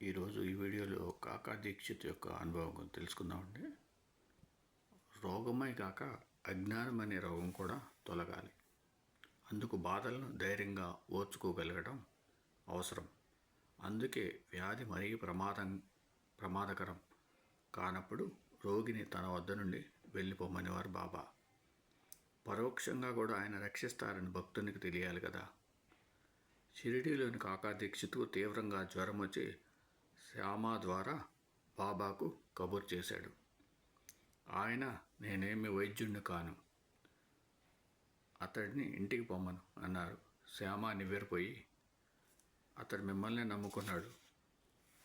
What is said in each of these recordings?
ఈరోజు ఈ వీడియోలో కాకా దీక్షిత్ యొక్క అనుభవం తెలుసుకుందామండి. రోగమే కాక అజ్ఞానం అనే రోగం కూడా తొలగాలి. అందుకు బాధలను ధైర్యంగా ఓర్చుకోగలగడం అవసరం. అందుకే వ్యాధి మరీ ప్రమాదకరం కానప్పుడు రోగిని తన వద్ద నుండి వెళ్ళిపోమనేవారు బాబా. పరోక్షంగా కూడా ఆయన రక్షిస్తారని భక్తునికి తెలియాలి కదా. షిరిడీలోని కాకా దీక్షిత్కు తీవ్రంగా జ్వరం వచ్చి శ్యామ ద్వారా బాబాకు కబురు చేశాడు. ఆయన, నేనేమి వైద్యుణ్ణి కాను, అతడిని ఇంటికి పొమ్మను అన్నారు. శ్యామ నివ్వెరపోయి, అతడు మిమ్మల్ని నమ్ముకున్నాడు,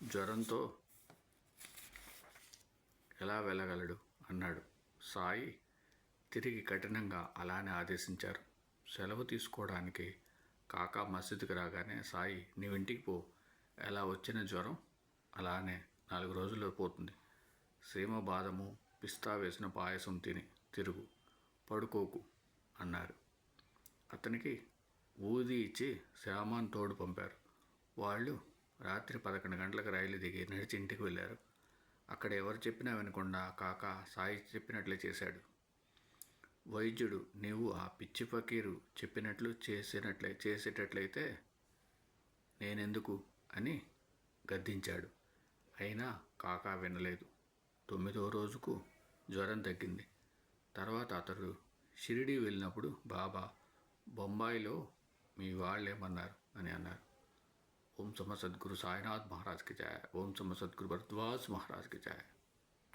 జ్వరంతో ఎలా వెళ్ళగలడు అన్నాడు. సాయి తిరిగి కఠినంగా అలానే ఆదేశించారు. సెలవు తీసుకోవడానికి కాకా మసీదుకి రాగానే సాయి, నీవింటికి పో, ఎలా వచ్చిన జ్వరం అలానే 4 రోజుల్లో పోతుంది. సీమ బాదము పిస్తా వేసిన పాయసం తిని తిరుగు, పడుకోకు అన్నారు. అతనికి ఊది ఇచ్చి శ్యామాన్ తోడు పంపారు. వాళ్ళు రాత్రి 11 గంటలకు రైలు దిగి నడిచి ఇంటికి వెళ్ళారు. అక్కడ ఎవరు చెప్పినా వినకుండా కాకా సాయి చెప్పినట్లే చేశాడు. వైద్యుడు, నీవు ఆ పిచ్చి ఫకీరు చెప్పినట్లు చేసేటట్లయితే నేనెందుకు అని గద్దించాడు. అయినా కాకా వినలేదు. 9వ రోజుకు జ్వరం తగ్గింది. తర్వాత అతడు షిరిడీ వెళ్ళినప్పుడు బాబా, బొంబాయిలో మీ వాళ్ళేమన్నారు అని అన్నారు. ఓం సమ సద్గురు సాయినాథ్ మహారాజ్కి జయ. ఓం సమ సద్గురు భరద్వాజ్ మహారాజ్కి జయ.